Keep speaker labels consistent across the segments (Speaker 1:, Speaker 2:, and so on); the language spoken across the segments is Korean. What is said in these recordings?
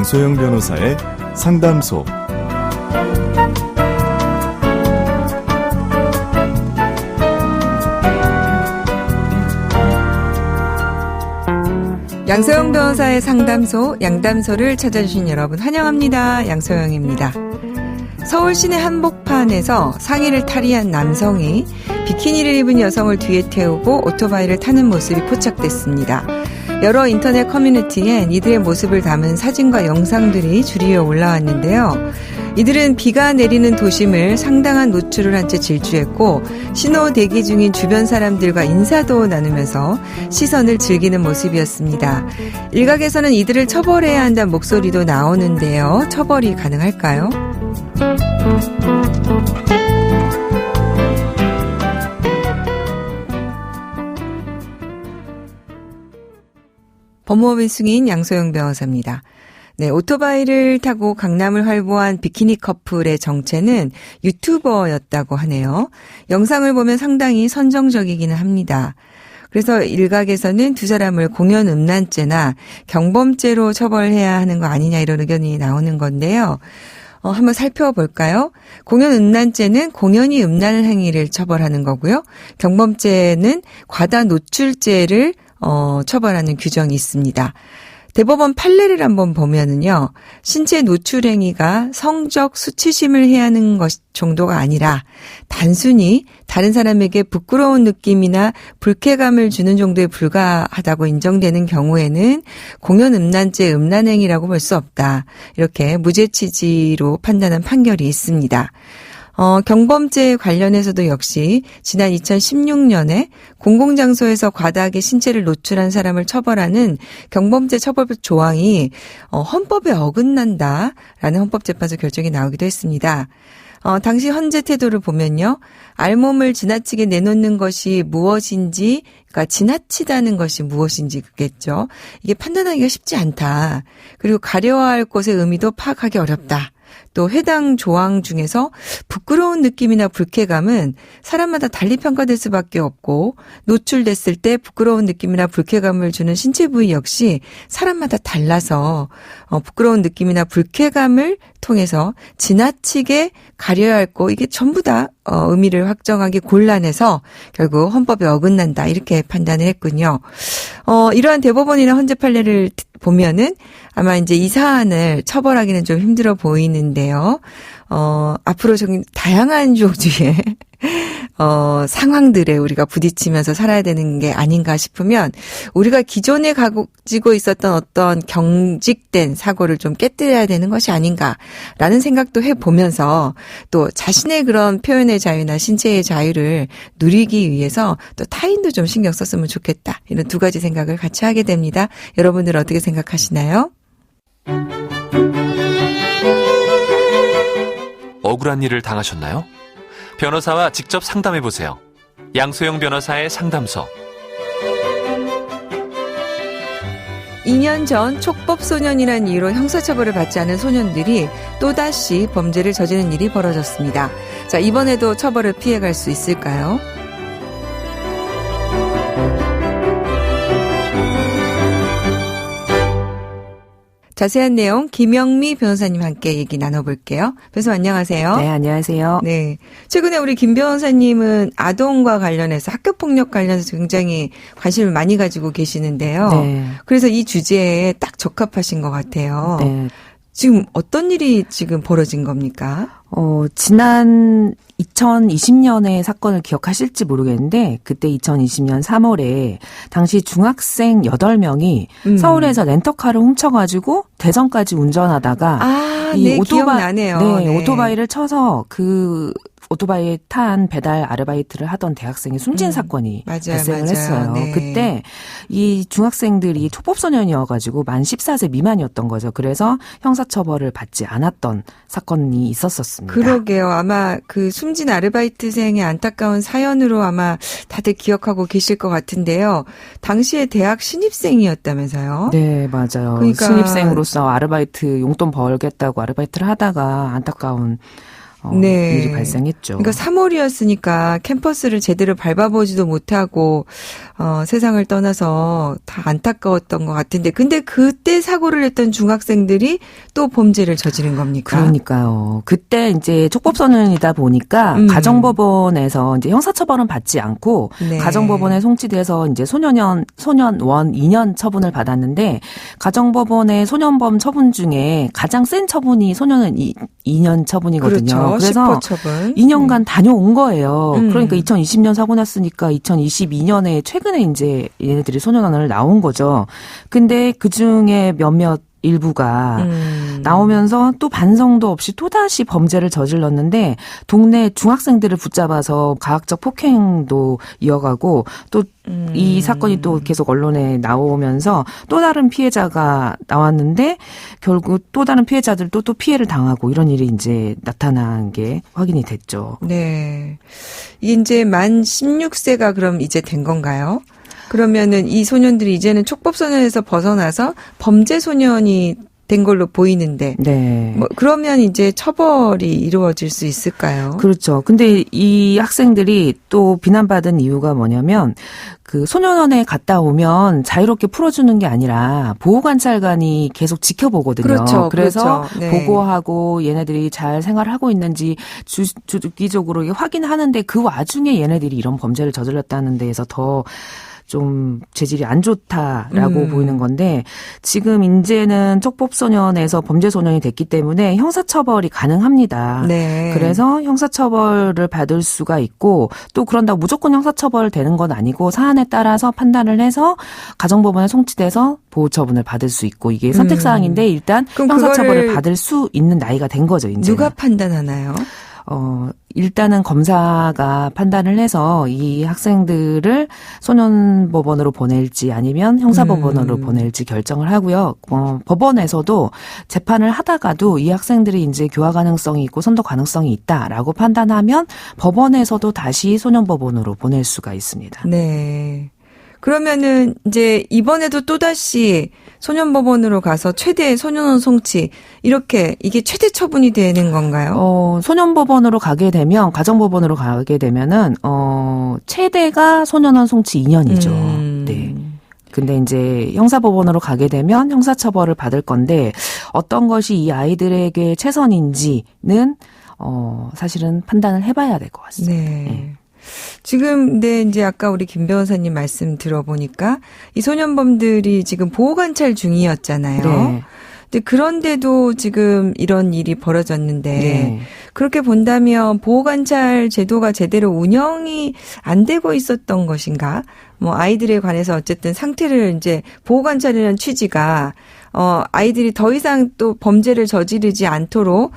Speaker 1: 양소영 변호사의 상담소.
Speaker 2: 양소영 변호사의 상담소, 양담소를 찾아주신 여러분 환영합니다. 양소영입니다. 서울 시내 한복판에서 상의를 탈의한 남성이 비키니를 입은 여성을 뒤에 태우고 오토바이를 타는 모습이 포착됐습니다. 여러 인터넷 커뮤니티엔 이들의 모습을 담은 사진과 영상들이 줄이어 올라왔는데요. 이들은 비가 내리는 도심을 상당한 노출을 한 채 질주했고 신호 대기 중인 주변 사람들과 인사도 나누면서 시선을 즐기는 모습이었습니다. 일각에서는 이들을 처벌해야 한다는 목소리도 나오는데요. 처벌이 가능할까요? 법무법인 승인 양소영 변호사입니다. 네, 오토바이를 타고 강남을 활보한 비키니 커플의 정체는 유튜버였다고 하네요. 영상을 보면 상당히 선정적이기는 합니다. 그래서 일각에서는 두 사람을 공연 음란죄나 경범죄로 처벌해야 하는 거 아니냐 이런 의견이 나오는 건데요. 한번 살펴볼까요? 공연 음란죄는 공연이 음란 행위를 처벌하는 거고요. 경범죄는 과다 노출죄를 처벌하는 규정이 있습니다. 대법원 판례를 한번 보면은요, 신체 노출 행위가 성적 수치심을 해야 하는 것 정도가 아니라 단순히 다른 사람에게 부끄러운 느낌이나 불쾌감을 주는 정도에 불과하다고 인정되는 경우에는 공연 음란죄 음란행위라고 볼 수 없다. 이렇게 무죄 취지로 판단한 판결이 있습니다. 경범죄 관련해서도 역시 지난 2016년에 공공장소에서 과다하게 신체를 노출한 사람을 처벌하는 경범죄 처벌법 조항이 헌법에 어긋난다라는 헌법재판소 결정이 나오기도 했습니다. 당시 헌재 태도를 보면요. 알몸을 지나치게 내놓는 것이 무엇인지, 그러니까 지나치다는 것이 무엇인지 그겠죠. 이게 판단하기가 쉽지 않다. 그리고 가려야 할 것의 의미도 파악하기 어렵다. 또 해당 조항 중에서 부끄러운 느낌이나 불쾌감은 사람마다 달리 평가될 수밖에 없고 노출됐을 때 부끄러운 느낌이나 불쾌감을 주는 신체 부위 역시 사람마다 달라서 부끄러운 느낌이나 불쾌감을 통해서 지나치게 가려야 할 거 이게 전부 다 의미를 확정하기 곤란해서 결국 헌법에 어긋난다 이렇게 판단을 했군요. 이러한 대법원이나 헌재 판례를 보면은 아마 이제 이 사안을 처벌하기는 좀 힘들어 보이는데요. 앞으로 좀 다양한 종류의 상황들에 우리가 부딪히면서 살아야 되는 게 아닌가 싶으면 우리가 기존에 가지고 있었던 어떤 경직된 사고를 좀 깨뜨려야 되는 것이 아닌가라는 생각도 해보면서 또 자신의 그런 표현의 자유나 신체의 자유를 누리기 위해서 또 타인도 좀 신경 썼으면 좋겠다. 이런 두 가지 생각을 같이 하게 됩니다. 여러분들 어떻게 생각하시나요?
Speaker 3: 억울한 일을 당하셨나요? 변호사와 직접 상담해보세요. 양소영 변호사의 상담소.
Speaker 2: 2년 전 촉법소년이라는 이유로 형사처벌을 받지 않은 소년들이 또다시 범죄를 저지르는 일이 벌어졌습니다. 자, 이번에도 처벌을 피해갈 수 있을까요? 자세한 내용 김영미 변호사님 함께 얘기 나눠볼게요. 변호사 안녕하세요.
Speaker 4: 네, 안녕하세요.
Speaker 2: 네, 최근에 우리 김 변호사님은 아동과 관련해서 학교폭력 관련해서 굉장히 관심을 많이 가지고 계시는데요. 네. 그래서 이 주제에 딱 적합하신 것 같아요. 네. 지금 어떤 일이 지금 벌어진 겁니까?
Speaker 4: 지난 2020년의 사건을 기억하실지 모르겠는데 그때 2020년 3월에 당시 중학생 8명이 서울에서 렌터카를 훔쳐가지고 대전까지 운전하다가
Speaker 2: 이 기억나네요.
Speaker 4: 네, 오토바이를 쳐서 그 오토바이에 탄 배달 아르바이트를 하던 대학생이 숨진 사건이 발생을 했어요. 네. 그때 이 중학생들이 초법소년이어가지고 만 14세 미만이었던 거죠. 그래서 형사처벌을 받지 않았던 사건이 있었습니다.
Speaker 2: 그러게요. 아마 그 숨진 아르바이트생의 안타까운 사연으로 아마 다들 기억하고 계실 것 같은데요. 당시에 대학 신입생이었다면서요?
Speaker 4: 네, 맞아요. 그러니까 신입생으로서 아르바이트 용돈 벌겠다고 아르바이트를 하다가 안타까운 일이 발생했죠.
Speaker 2: 그러니까 3월이었으니까 캠퍼스를 제대로 밟아보지도 못하고 세상을 떠나서 다 안타까웠던 것 같은데 근데 그때 사고를 했던 중학생들이 또 범죄를 저지른 겁니까?
Speaker 4: 그러니까요. 그때 이제 촉법소년이다 보니까 가정법원에서 이제 형사처벌은 받지 않고
Speaker 2: 네.
Speaker 4: 가정법원에 송치돼서 이제 소년원 2년 처분을 받았는데 가정법원의 소년범 처분 중에 가장 센 처분이 소년은 2년 처분이거든요.
Speaker 2: 그렇죠.
Speaker 4: 그래서
Speaker 2: 10%
Speaker 4: 2년간 다녀온 거예요. 그러니까 2020년 사고 났으니까 2022년에 최근에 이제 얘네들이 소년원을 나온 거죠. 근데 그 중에 몇몇 일부가 나오면서 또 반성도 없이 또다시 범죄를 저질렀는데 동네 중학생들을 붙잡아서 가학적 폭행도 이어가고 또 이 사건이 또 계속 언론에 나오면서 또 다른 피해자가 나왔는데 결국 또 다른 피해자들도 또 피해를 당하고 이런 일이 이제 나타난 게 확인이 됐죠.
Speaker 2: 네. 이제 만 16세가 그럼 이제 된 건가요? 그러면은 이 소년들이 이제는 촉법소년에서 벗어나서 범죄소년이 된 걸로 보이는데.
Speaker 4: 네.
Speaker 2: 그러면 이제 처벌이 이루어질 수 있을까요?
Speaker 4: 그렇죠. 근데 이 학생들이 또 비난받은 이유가 뭐냐면 그 소년원에 갔다 오면 자유롭게 풀어주는 게 아니라 보호관찰관이 계속 지켜보거든요.
Speaker 2: 그렇죠.
Speaker 4: 그래서
Speaker 2: 그렇죠. 네.
Speaker 4: 보고하고 얘네들이 잘 생활하고 있는지 주기적으로 확인하는데 그 와중에 얘네들이 이런 범죄를 저질렀다는 데에서 더 좀 재질이 안 좋다라고 보이는 건데 지금 이제는 촉법소년에서 범죄소년이 됐기 때문에 형사처벌이 가능합니다.
Speaker 2: 네.
Speaker 4: 그래서 형사처벌을 받을 수가 있고 또 그런다고 무조건 형사처벌 되는 건 아니고 사안에 따라서 판단을 해서 가정법원에 송치돼서 보호처분을 받을 수 있고 이게 선택사항인데 일단 형사처벌을 받을 수 있는 나이가 된 거죠. 이제
Speaker 2: 누가 판단하나요?
Speaker 4: 일단은 검사가 판단을 해서 이 학생들을 소년법원으로 보낼지 아니면 형사법원으로 보낼지 결정을 하고요. 법원에서도 재판을 하다가도 이 학생들이 이제 교화 가능성이 있고 선도 가능성이 있다라고 판단하면 법원에서도 다시 소년법원으로 보낼 수가 있습니다.
Speaker 2: 네. 그러면은 이제 이번에도 또다시 소년법원으로 가서 최대 소년원 송치 이렇게 이게 최대 처분이 되는 건가요?
Speaker 4: 소년법원으로 가게 되면 가정법원으로 가게 되면은 최대가 소년원 송치 2년이죠. 네. 근데 이제 형사법원으로 가게 되면 형사처벌을 받을 건데 어떤 것이 이 아이들에게 최선인지는 사실은 판단을 해봐야 될 것 같습니다.
Speaker 2: 네. 네. 지금, 네, 이제 아까 우리 김 변호사님 말씀 들어보니까 이 소년범들이 지금 보호관찰 중이었잖아요. 네. 근데 그런데도 지금 이런 일이 벌어졌는데 네. 그렇게 본다면 보호관찰 제도가 제대로 운영이 안 되고 있었던 것인가? 아이들에 관해서 어쨌든 상태를 이제 보호관찰이라는 취지가 아이들이 더 이상 또 범죄를 저지르지 않도록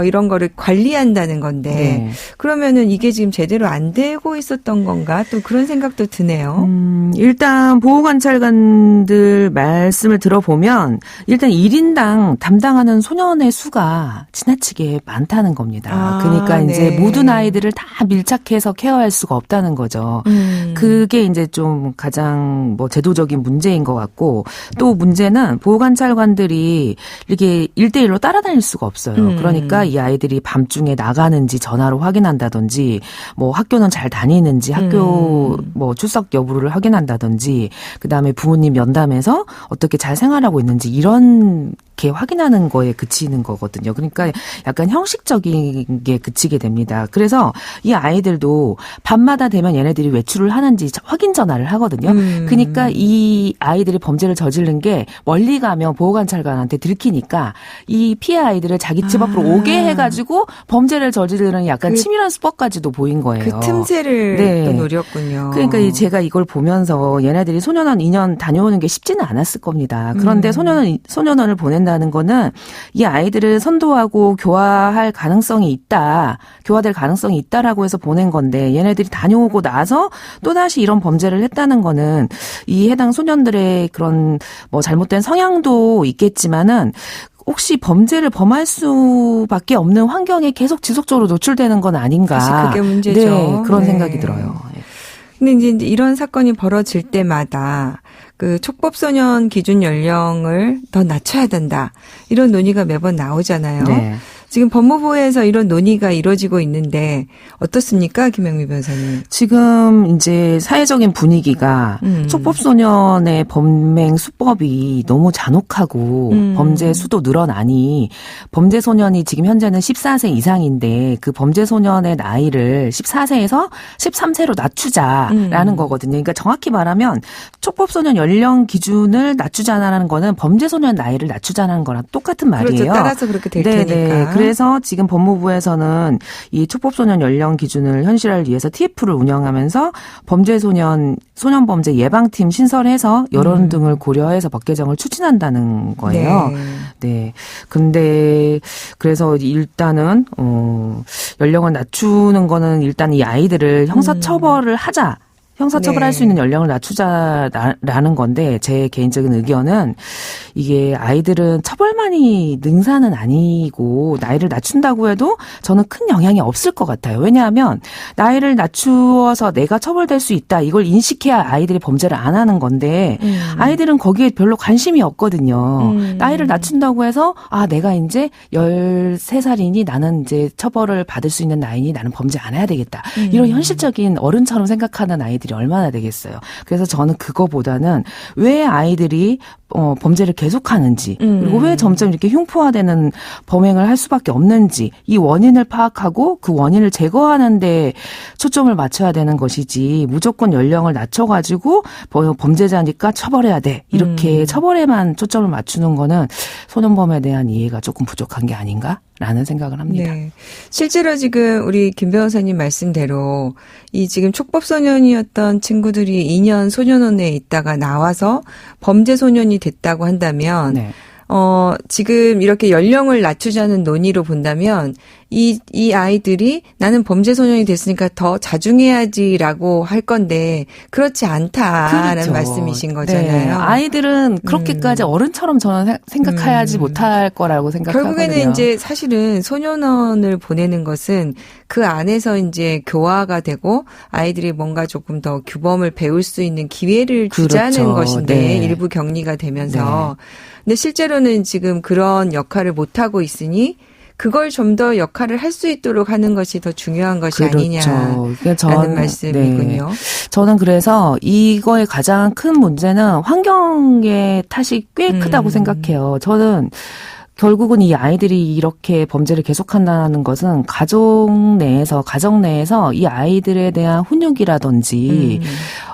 Speaker 2: 이런 거를 관리한다는 건데, 네. 그러면은 이게 지금 제대로 안 되고 있었던 건가? 또 그런 생각도 드네요.
Speaker 4: 일단 보호관찰관들 말씀을 들어보면, 일단 1인당 담당하는 소년의 수가 지나치게 많다는 겁니다. 그러니까 이제
Speaker 2: 네.
Speaker 4: 모든 아이들을 다 밀착해서 케어할 수가 없다는 거죠. 그게 이제 좀 가장 제도적인 문제인 것 같고, 또 문제는 보호관찰관들이 이렇게 1대1로 따라다닐 수가 없어요. 그러니까 이 아이들이 밤중에 나가는지 전화로 확인한다든지 학교는 잘 다니는지 학교 출석 여부를 확인한다든지 그다음에 부모님 면담에서 어떻게 잘 생활하고 있는지 이런 게 확인하는 거에 그치는 거거든요. 그러니까 약간 형식적인 게 그치게 됩니다. 그래서 이 아이들도 밤마다 되면 얘네들이 외출을 하는지 확인 전화를 하거든요. 그러니까 이 아이들이 범죄를 저지른 게 멀리 가면 보호관찰관한테 들키니까 이 피해 아이들을 자기 집 앞으로 오게 해가지고 범죄를 저지르는 약간 치밀한 수법까지도 보인 거예요.
Speaker 2: 그 틈새를
Speaker 4: 네.
Speaker 2: 또 노렸군요.
Speaker 4: 그러니까 제가 이걸 보면서 얘네들이 소년원 2년 다녀오는 게 쉽지는 않았을 겁니다. 그런데 소년원을 보낸다는 거는 이 아이들을 선도하고 교화될 가능성이 있다라고 해서 보낸 건데 얘네들이 다녀오고 나서 또다시 이런 범죄를 했다는 거는 이 해당 소년들의 그런 잘못된 성향도 있겠지만은 혹시 범죄를 범할 수밖에 없는 환경에 계속 지속적으로 노출되는 건 아닌가.
Speaker 2: 사실 그게 문제죠.
Speaker 4: 네, 그런 생각이 들어요.
Speaker 2: 근데 이제 이런 사건이 벌어질 때마다 그 촉법소년 기준 연령을 더 낮춰야 된다. 이런 논의가 매번 나오잖아요.
Speaker 4: 네.
Speaker 2: 지금 법무부에서 이런 논의가 이루어지고 있는데 어떻습니까, 김영미 변호사님?
Speaker 4: 지금 이제 사회적인 분위기가 촉법소년의 범행 수법이 너무 잔혹하고 범죄 수도 늘어나니 범죄소년이 지금 현재는 14세 이상인데 그 범죄소년의 나이를 14세에서 13세로 낮추자라는 거거든요. 그러니까 정확히 말하면 촉법소년 연령 기준을 낮추자라는 거는 범죄소년 나이를 낮추자는 거랑 똑같은 말이에요.
Speaker 2: 그렇죠. 따라서 그렇게 될
Speaker 4: 네네.
Speaker 2: 테니까.
Speaker 4: 그래서 지금 법무부에서는 이 촉법소년 연령 기준을 현실화를 위해서 TF를 운영하면서 소년범죄 예방팀 신설해서 여론 등을 고려해서 법 개정을 추진한다는 거예요. 네. 근데 그래서 일단은 연령을 낮추는 거는 일단 이 아이들을 형사처벌을 하자. 형사처벌할 수 있는 연령을 낮추자라는 건데 제 개인적인 의견은 이게 아이들은 처벌만이 능사는 아니고 나이를 낮춘다고 해도 저는 큰 영향이 없을 것 같아요. 왜냐하면 나이를 낮추어서 내가 처벌될 수 있다. 이걸 인식해야 아이들이 범죄를 안 하는 건데 아이들은 거기에 별로 관심이 없거든요. 나이를 낮춘다고 해서 내가 이제 13살이니 나는 이제 처벌을 받을 수 있는 나이니 나는 범죄 안 해야 되겠다. 이런 현실적인 어른처럼 생각하는 아이들이 얼마나 되겠어요. 그래서 저는 그거보다는 왜 아이들이 범죄를 계속하는지 그리고 왜 점점 이렇게 흉포화되는 범행을 할 수밖에 없는지 이 원인을 파악하고 그 원인을 제거하는 데 초점을 맞춰야 되는 것이지 무조건 연령을 낮춰가지고 범죄자니까 처벌해야 돼. 이렇게 처벌에만 초점을 맞추는 거는 소년범에 대한 이해가 조금 부족한 게 아닌가? 라는 생각을 합니다.
Speaker 2: 네. 실제로 지금 우리 김 변호사님 말씀대로 이 지금 촉법소년이었던 친구들이 2년 소년원에 있다가 나와서 범죄소년이 됐다고 한다면 지금 이렇게 연령을 낮추자는 논의로 본다면 이 아이들이 나는 범죄소년이 됐으니까 더 자중해야지라고 할 건데 그렇지 않다라는
Speaker 4: 그렇죠.
Speaker 2: 말씀이신 거잖아요.
Speaker 4: 네. 아이들은 그렇게까지 어른처럼 저는 생각하지 못할 거라고 생각하거든요.
Speaker 2: 결국에는 이제 사실은 소년원을 보내는 것은 그 안에서 이제 교화가 되고 아이들이 뭔가 조금 더 규범을 배울 수 있는 기회를 주자는
Speaker 4: 그렇죠.
Speaker 2: 것인데 일부 격리가 되면서 근데 실제로는 지금 그런 역할을 못하고 있으니 그걸 좀 더 역할을 할 수 있도록 하는 것이 더 중요한 것이 아니냐라는 말씀이군요.
Speaker 4: 저는 그래서 이거의 가장 큰 문제는 환경의 탓이 꽤 크다고 생각해요. 저는 결국은 이 아이들이 이렇게 범죄를 계속한다는 것은 가정 내에서 이 아이들에 대한 훈육이라든지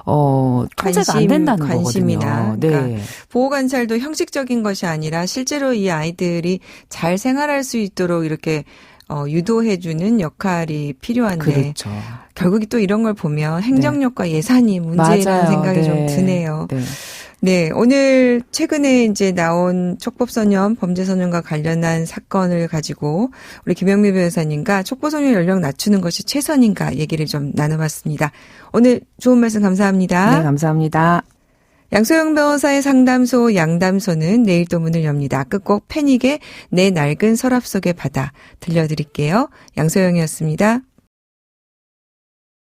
Speaker 4: 통제가 안 된다는
Speaker 2: 관심이나,
Speaker 4: 거거든요. 네.
Speaker 2: 그러니까 보호관찰도 형식적인 것이 아니라 실제로 이 아이들이 잘 생활할 수 있도록 이렇게 유도해주는 역할이 필요한데
Speaker 4: 그렇죠.
Speaker 2: 결국에 또 이런 걸 보면 행정력과 예산이 문제라는 생각이 좀 드네요. 네, 오늘 최근에 이제 나온 촉법소년, 범죄소년과 관련한 사건을 가지고 우리 김영미 변호사님과 촉법소년 연령 낮추는 것이 최선인가 얘기를 좀 나눠봤습니다. 오늘 좋은 말씀 감사합니다.
Speaker 4: 네, 감사합니다.
Speaker 2: 양소영 변호사의 상담소 양담소는 내일 또 문을 엽니다. 끝곡 패닉의 내 낡은 서랍 속의 바다 들려드릴게요. 양소영이었습니다.